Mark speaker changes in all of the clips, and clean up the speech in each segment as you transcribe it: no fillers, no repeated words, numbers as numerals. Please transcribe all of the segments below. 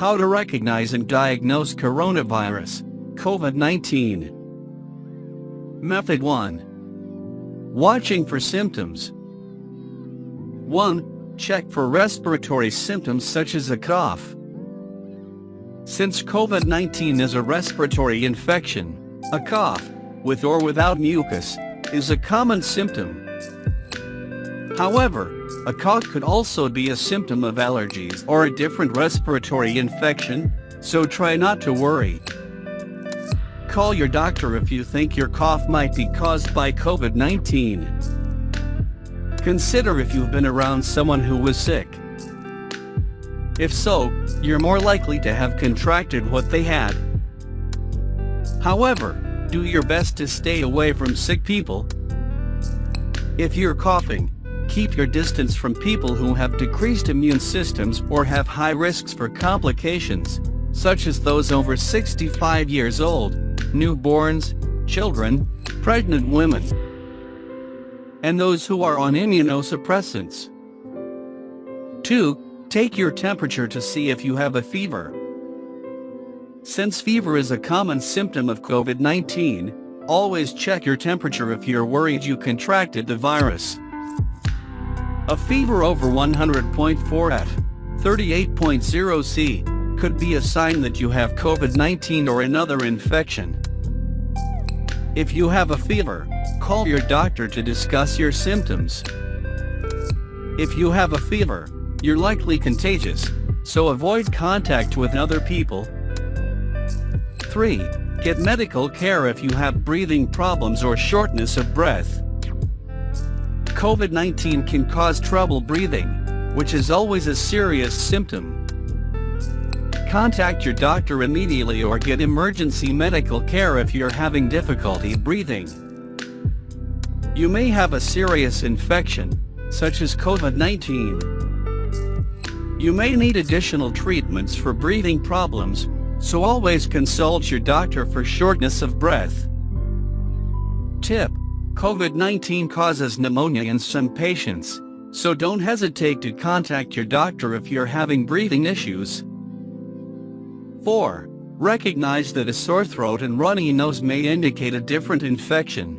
Speaker 1: How to recognize and diagnose coronavirus, COVID-19. Method 1. Watching for symptoms. 1. Check for respiratory symptoms such as a cough. Since COVID-19 is a respiratory infection, a cough, with or without mucus, is a common symptom. However, a cough could also be a symptom of allergies or a different respiratory infection, so try not to worry. Call your doctor if you think your cough might be caused by COVID-19. Consider if you've been around someone who was sick. If so, you're more likely to have contracted what they had. However, do your best to stay away from sick people. If you're coughing, keep your distance from people who have decreased immune systems or have high risks for complications, such as those over 65 years old, newborns, children, pregnant women, and those who are on immunosuppressants. 2. Take your temperature to see if you have a fever. Since fever is a common symptom of COVID-19, always check your temperature if you're worried you contracted the virus. A fever over 100.4 F, 38.0 C, could be a sign that you have COVID-19 or another infection. If you have a fever, call your doctor to discuss your symptoms. If you have a fever, you're likely contagious, so avoid contact with other people. 3. Get medical care if you have breathing problems or shortness of breath. COVID-19 can cause trouble breathing, which is always a serious symptom. Contact your doctor immediately or get emergency medical care if you're having difficulty breathing. You may have a serious infection, such as COVID-19. You may need additional treatments for breathing problems, so always consult your doctor for shortness of breath. Tip: COVID-19 causes pneumonia in some patients, so don't hesitate to contact your doctor if you're having breathing issues. 4. Recognize that a sore throat and runny nose may indicate a different infection.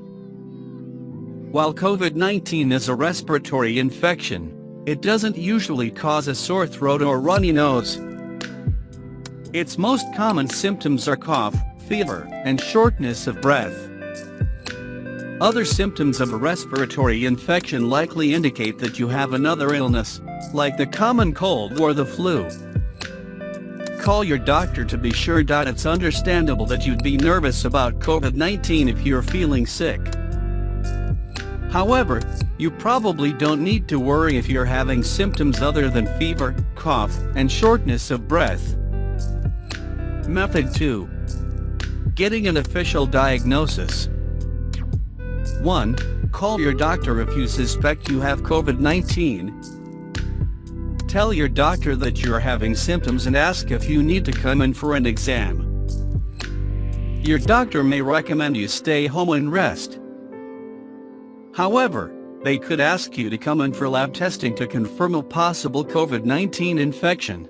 Speaker 1: While COVID-19 is a respiratory infection, it doesn't usually cause a sore throat or runny nose. Its most common symptoms are cough, fever, and shortness of breath. Other symptoms of a respiratory infection likely indicate that you have another illness, like the common cold or the flu. Call your doctor to be sure. It's understandable that you'd be nervous about COVID-19 if you're feeling sick. However, you probably don't need to worry if you're having symptoms other than fever, cough, and shortness of breath. Method 2. Getting an official diagnosis. 1. Call your doctor if you suspect you have COVID-19. Tell your doctor that you're having symptoms and ask if you need to come in for an exam. Your doctor may recommend you stay home and rest. However, they could ask you to come in for lab testing to confirm a possible COVID-19 infection.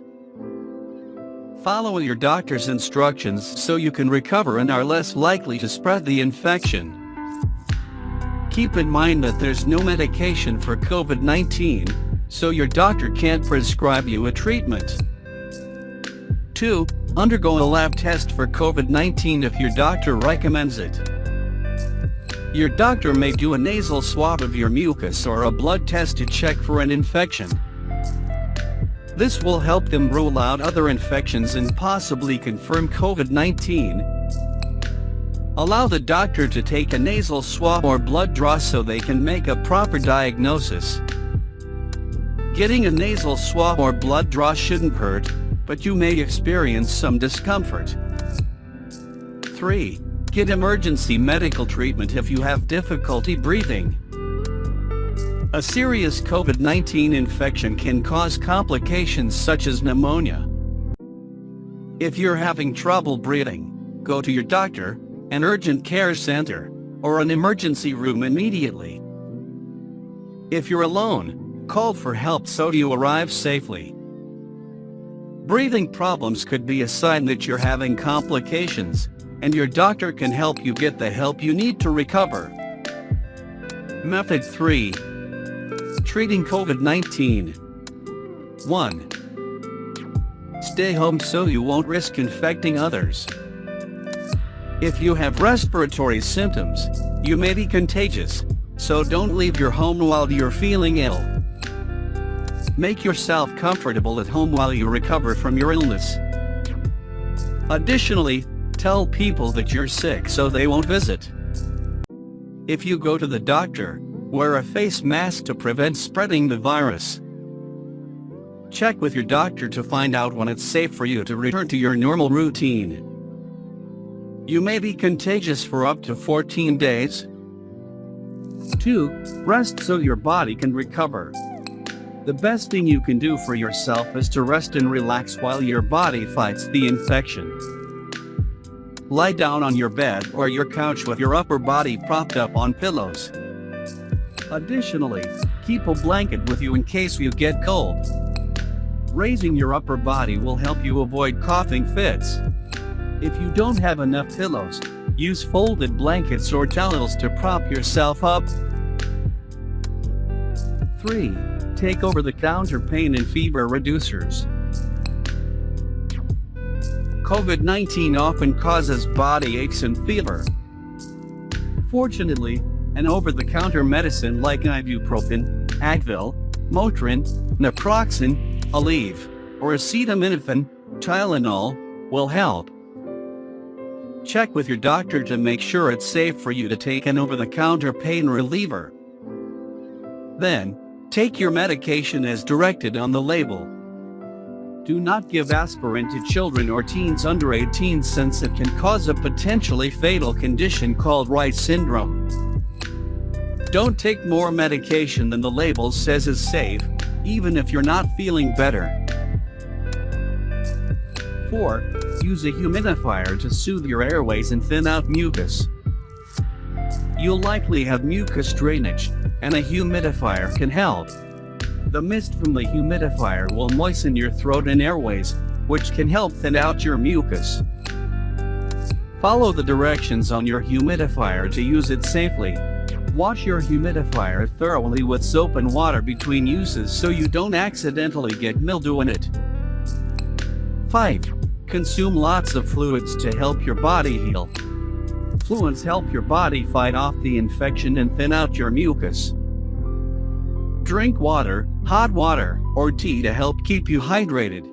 Speaker 1: Follow your doctor's instructions so you can recover and are less likely to spread the infection. Keep in mind that there's no medication for COVID-19, so your doctor can't prescribe you a treatment. 2. Undergo a lab test for COVID-19 if your doctor recommends it. Your doctor may do a nasal swab of your mucus or a blood test to check for an infection. This will help them rule out other infections and possibly confirm COVID-19. Allow the doctor to take a nasal swab or blood draw so they can make a proper diagnosis. Getting a nasal swab or blood draw shouldn't hurt, but you may experience some discomfort. 3. Get emergency medical treatment if you have difficulty breathing. A serious COVID-19 infection can cause complications such as pneumonia. If you're having trouble breathing, go to your doctor, an urgent care center, or an emergency room immediately. If you're alone, call for help so you arrive safely. Breathing problems could be a sign that you're having complications, and your doctor can help you get the help you need to recover. Method 3. Treating COVID-19. 1. Stay home so you won't risk infecting others. If you have respiratory symptoms, you may be contagious, so don't leave your home while you're feeling ill. Make yourself comfortable at home while you recover from your illness. Additionally, tell people that you're sick so they won't visit. If you go to the doctor, wear a face mask to prevent spreading the virus. Check with your doctor to find out when it's safe for you to return to your normal routine. You may be contagious for up to 14 days. 2. Rest so your body can recover. The best thing you can do for yourself is to rest and relax while your body fights the infection. Lie down on your bed or your couch with your upper body propped up on pillows. Additionally, keep a blanket with you in case you get cold. Raising your upper body will help you avoid coughing fits. If you don't have enough pillows, use folded blankets or towels to prop yourself up. 3. Take over-the-counter pain and fever reducers. COVID-19 often causes body aches and fever. Fortunately, an over-the-counter medicine like ibuprofen, Advil, Motrin, naproxen, Aleve, or acetaminophen, Tylenol, will help. Check with your doctor to make sure it's safe for you to take an over-the-counter pain reliever. Then, take your medication as directed on the label. Do not give aspirin to children or teens under 18 since it can cause a potentially fatal condition called Rett syndrome. Don't take more medication than the label says is safe, even if you're not feeling better. 4. Use a humidifier to soothe your airways and thin out mucus. You'll likely have mucus drainage, and a humidifier can help. The mist from the humidifier will moisten your throat and airways, which can help thin out your mucus. Follow the directions on your humidifier to use it safely. Wash your humidifier thoroughly with soap and water between uses so you don't accidentally get mildew in it. 5. Consume lots of fluids to help your body heal. Fluids help your body fight off the infection and thin out your mucus. Drink water, hot water, or tea to help keep you hydrated.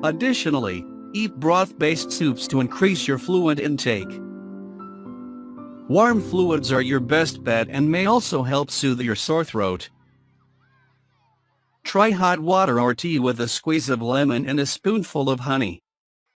Speaker 1: Additionally, eat broth-based soups to increase your fluid intake. Warm fluids are your best bet and may also help soothe your sore throat. Try hot water or tea with a squeeze of lemon and a spoonful of honey.